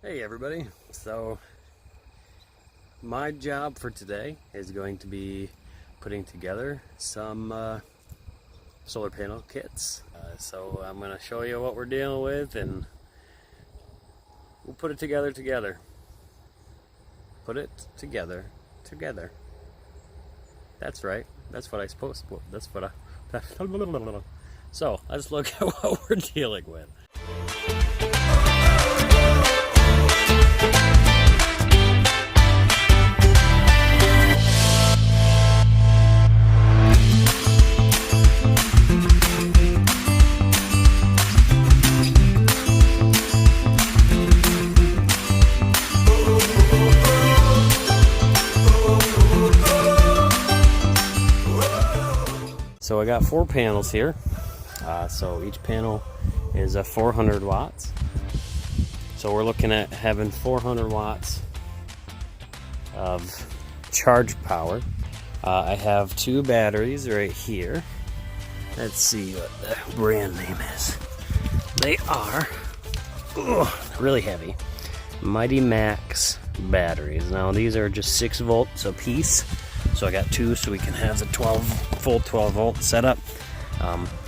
Hey everybody, so my job for today is going to be putting together some solar panel kits. So I'm going to show you what we're dealing with and we'll put it together. Put it together. That's right, that's what I supposed to, that's what I, so let's look at what we're dealing with. So I got 4 panels here, so each panel is 400 watts. So we're looking at having 400 watts of charge power. I have 2 batteries right here. Let's see what the brand name is. They are really heavy. Mighty Max batteries. Now these are just 6 volts a piece. So I got 2 so we can have the full 12 volt setup,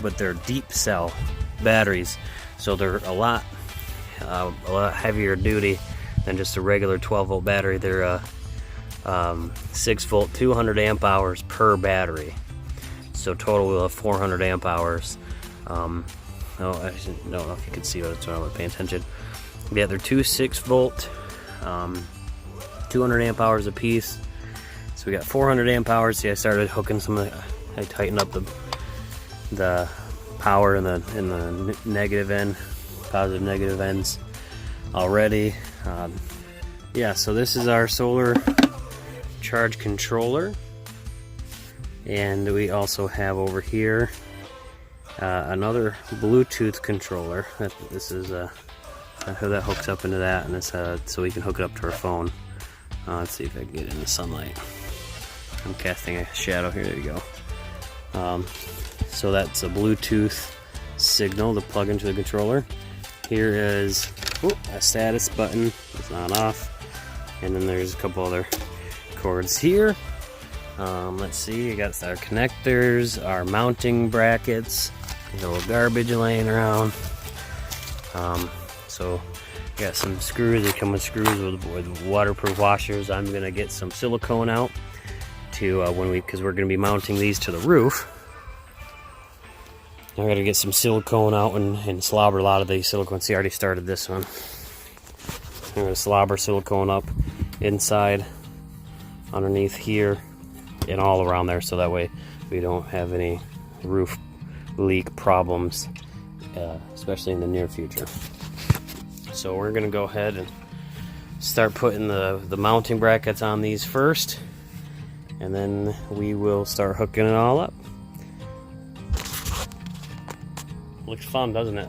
but they're deep cell batteries, so they're a lot heavier duty than just a regular 12 volt battery. They're 6 volt, 200 amp hours per battery. So total we'll have 400 amp hours. I don't know if you can see what it's on. I'm paying attention. Yeah, they're 2 6 volt, 200 amp hours a piece. So we got 400 amp hours. See, I started hooking some. I tightened up the power in the negative end, positive negative ends already. Yeah. So this is our solar charge controller, and we also have over here another Bluetooth controller. This is how that hooks up into that, and it's so we can hook it up to our phone. Let's see if I can get in the sunlight. I'm casting a shadow here. There you go. So that's a Bluetooth signal to plug into the controller. Here is a status button. It's on off. And then there's a couple other cords here. Let's see. You got our connectors, our mounting brackets. There's a little garbage laying around. So you got some screws. They come with screws with waterproof washers. I'm gonna get some silicone out to because we're going to be mounting these to the roof. I got to get some silicone out and slobber a lot of these silicone. See, I already started this one. I'm going to slobber silicone up inside, underneath here, and all around there, so that way we don't have any roof leak problems, especially in the near future. So we're going to go ahead and start putting the mounting brackets on these first, and then we will start hooking it all up. Looks fun, doesn't it?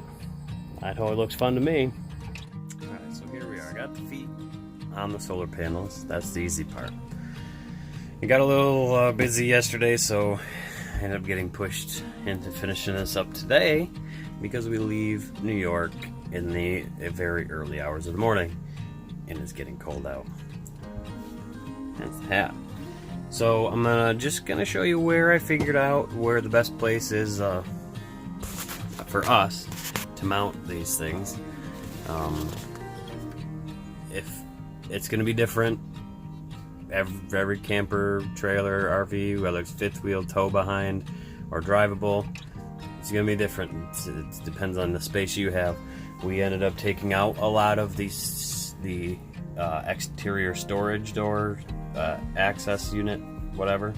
I know it looks fun to me. Alright, so here we are. I got the feet on the solar panels. That's the easy part. We got a little busy yesterday, so I ended up getting pushed into finishing this up today because we leave New York in the very early hours of the morning, and it's getting cold out. That's the hat. So I'm just gonna show you where I figured out where the best place is for us to mount these things. If it's gonna be different, every camper, trailer, RV, whether it's fifth wheel, tow behind, or drivable, it's gonna be different. It depends on the space you have. We ended up taking out a lot of the exterior storage door, access unit, whatever,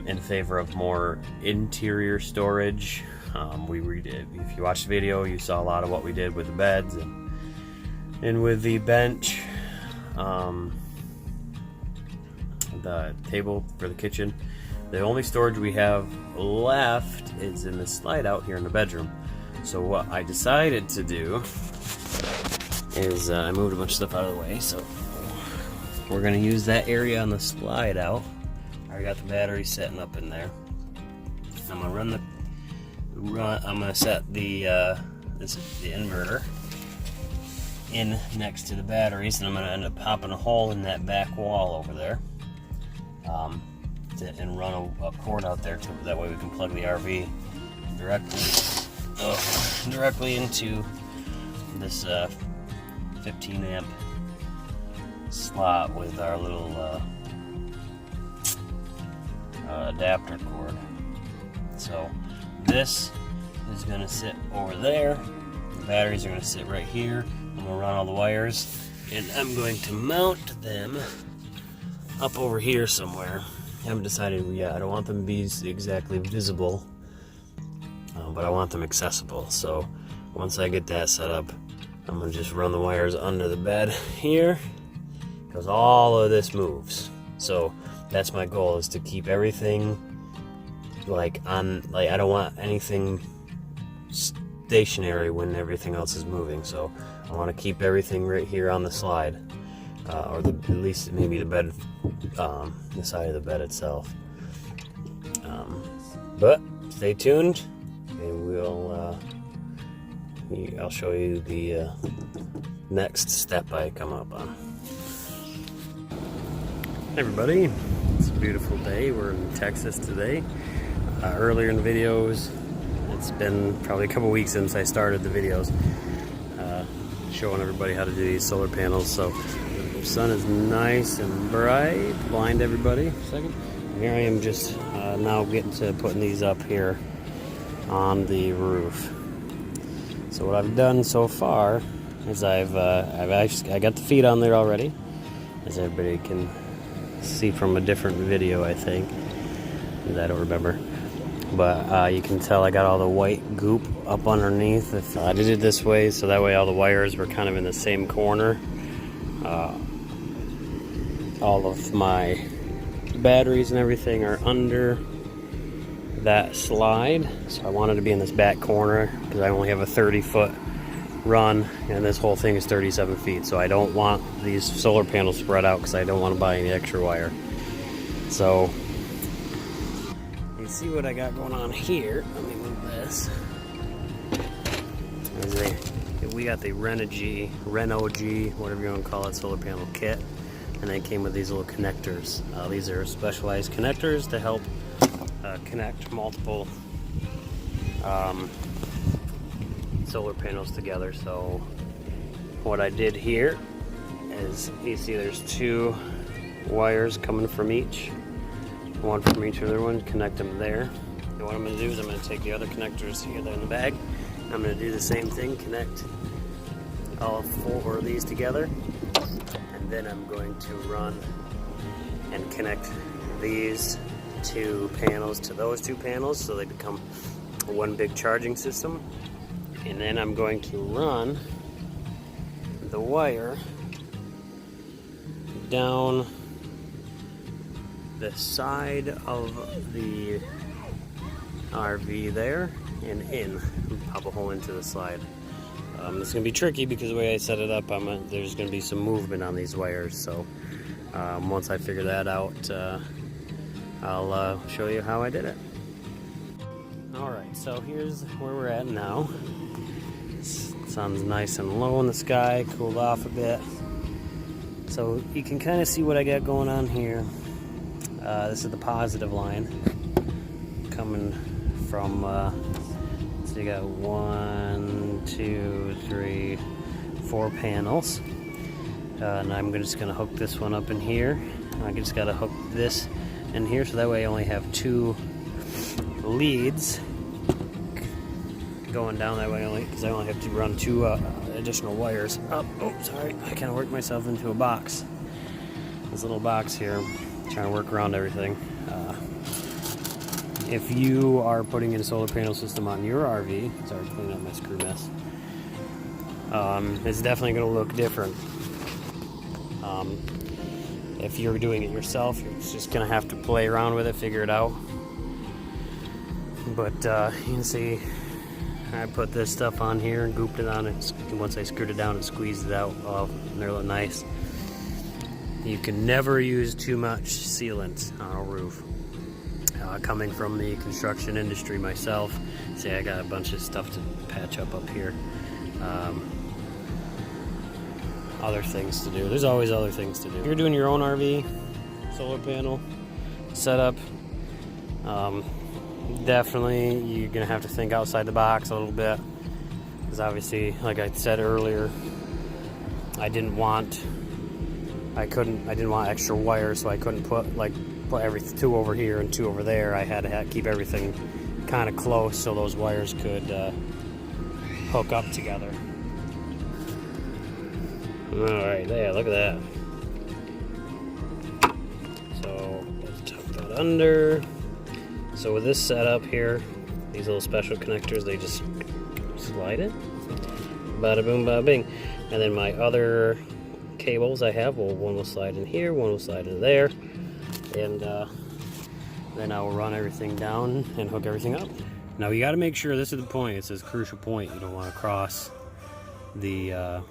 in favor of more interior storage. If you watched the video, you saw a lot of what we did with the beds and with the bench, the table for the kitchen. The only storage we have left is in the slide out here in the bedroom. So what I decided to do is I moved a bunch of stuff out of the way, so we're going to use that area on the slide out. I got the battery setting up in there. I'm going to I'm going to set the this is the inverter, in next to the batteries, and I'm going to end up popping a hole in that back wall over there, and run a cord out there, that way we can plug the RV directly into this 15 amp slot with our little adapter cord. So this is going to sit over there. The batteries are going to sit right here. I'm going to run all the wires, and I'm going to mount them up over here somewhere. I haven't decided yet. I don't want them to be exactly visible, but I want them accessible. So once I get that set up, I'm going to just run the wires under the bed here, because all of this moves. So that's my goal, is to keep everything I don't want anything stationary when everything else is moving. So I want to keep everything right here on the slide, or at least maybe the bed, the side of the bed itself. But stay tuned, and I'll show you the next step I come up on. Hey everybody, it's a beautiful day. We're in Texas today. Earlier in the videos, it's been probably a couple weeks since I started the videos, showing everybody how to do these solar panels. So the sun is nice and bright. Blind everybody a second. Here I am just now getting to putting these up here on the roof. So what I've done so far is I got the feet on there already, as everybody can see from a different video, I think, I don't remember. But you can tell I got all the white goop up underneath. I did it this way so that way all the wires were kind of in the same corner. All of my batteries and everything are under that slide, so I wanted to be in this back corner because I only have a 30-foot run, and this whole thing is 37 feet, so I don't want these solar panels spread out because I don't want to buy any extra wire. So you see what I got going on here. Let me move this. We got the Renogy, whatever you want to call it, solar panel kit, and they came with these little connectors. These are specialized connectors to help connect multiple solar panels together. So what I did here is, you see there's 2 wires coming from each, one from each other one, connect them there. And what I'm going to do is I'm going to take the other connectors here in the bag. I'm going to do the same thing, connect all 4 of these together, and then I'm going to run and connect these 2 panels to those 2 panels so they become one big charging system. And then I'm going to run the wire down the side of the RV there and in, and pop a hole into the slide. It's going to be tricky because the way I set it up, there's going to be some movement on these wires. So once I figure that out, I'll show you how I did it. Alright, so here's where we're at now. Sun's nice and low in the sky, cooled off a bit. So you can kind of see what I got going on here. This is the positive line coming from, so you got 1, 2, 3, 4 panels. And I'm just going to hook this one up in here. I just got to hook this in here so that way I only have 2 leads going down that way, only because I only have to run 2 additional wires up. Oh, sorry, I kind of worked myself into a box. This little box here, trying to work around everything. If you are putting in a solar panel system on your RV, sorry, cleaning up my screw mess, it's definitely going to look different. If you're doing it yourself, you're just going to have to play around with it, figure it out. But you can see I put this stuff on here and gooped it on it. Once I screwed it down and squeezed it out, well, they look nice. You can never use too much sealant on a roof. Coming from the construction industry myself, see I got a bunch of stuff to patch up here. other things to do. There's always other things to do. If you're doing your own RV solar panel setup, definitely you're gonna have to think outside the box a little bit, because obviously, like I said earlier, I didn't want extra wires, so I couldn't put every 2 over here and 2 over there. I had to keep everything kind of close so those wires could hook up together. Alright, yeah, look at that. So let's tuck that under. So with this setup here, these little special connectors, they just slide it. Bada boom, bada bing. And then my other cables I have, well, one will slide in here, one will slide in there. And then I will run everything down and hook everything up. Now you got to make sure, this is the point, it says crucial point, you don't want to cross the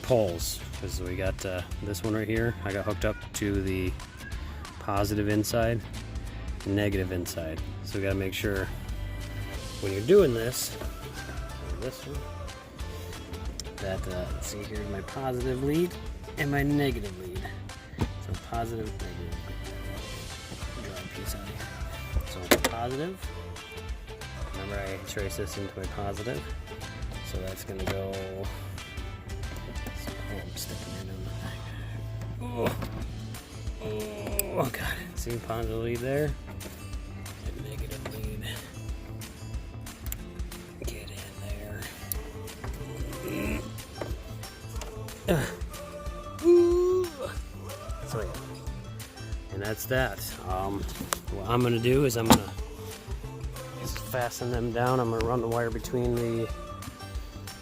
poles, because we got this one right here, I got hooked up to the positive inside, negative inside. So we got to make sure when you're doing this one, that, see, here's my positive lead and my negative lead. So positive, negative. Draw a piece out here. So positive. Remember, I trace this into my positive. So that's gonna go. Oh, I'm sticking it in the back. Oh, God. See, positive lead there. And negative lead. Get in there. So yeah, and that's that. What I'm gonna do is I'm gonna just fasten them down. I'm gonna run the wire between the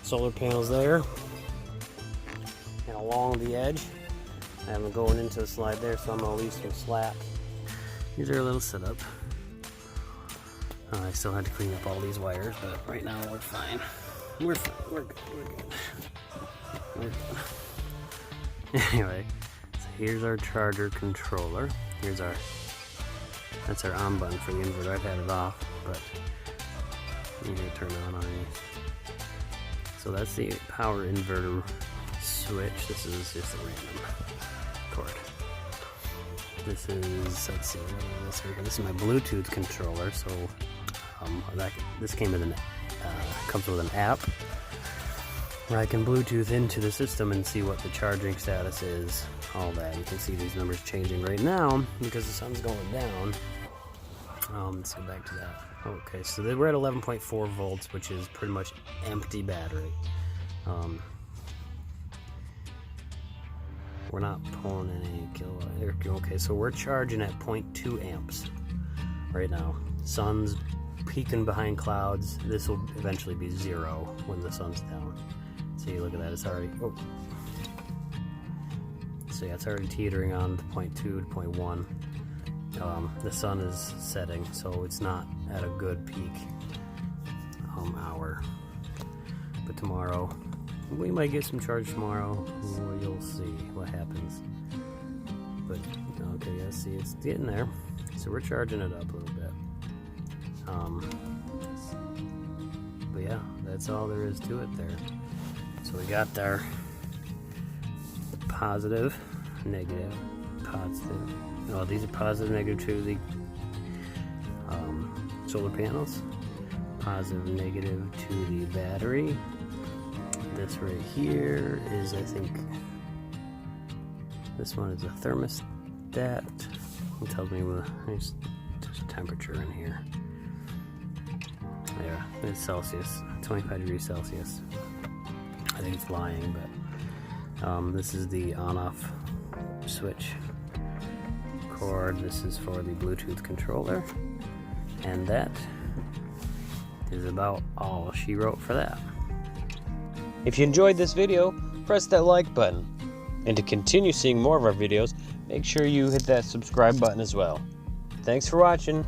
solar panels there and along the edge. I'm going into the slide there, so I'm gonna leave some slack. Here's our little setup. I still had to clean up all these wires, but right now we're fine. We're fine. We're good. We're good. Anyway, so here's our charger controller. That's our on button for the inverter. I've had it off, but you need to turn it on these. So that's the power inverter switch. This is just a random cord. This is, let's see, what is this right here? This is my Bluetooth controller. So this came with comes with an app where I can Bluetooth into the system and see what the charging status is, all that. You can see these numbers changing right now because the sun's going down. Let's go back to that. Okay, so we're at 11.4 volts, which is pretty much empty battery. We're not pulling any kilowatt. Okay, so we're charging at 0.2 amps right now. Sun's peeking behind clouds. This will eventually be 0 when the sun's down. See, look at that, it's already, oh. So yeah, it's already teetering on to 0.2 to 0.1. The sun is setting, so it's not at a good peak hour. But tomorrow, we might get some charge tomorrow. You'll see what happens. But, okay, yeah, see, it's getting there. So we're charging it up a little bit. But yeah, that's all there is to it there. So we got our positive, negative, positive. Oh, these are positive, negative to the solar panels. Positive, negative to the battery. This right here is, I think, this one is a thermostat. It tells me there's a temperature in here. There, it's Celsius, 25 degrees Celsius. I think it's lying, but this is the on-off switch cord. This is for the Bluetooth controller, and that is about all she wrote for that. If you enjoyed this video, press that like button, and to continue seeing more of our videos, make sure you hit that subscribe button as well. Thanks for watching.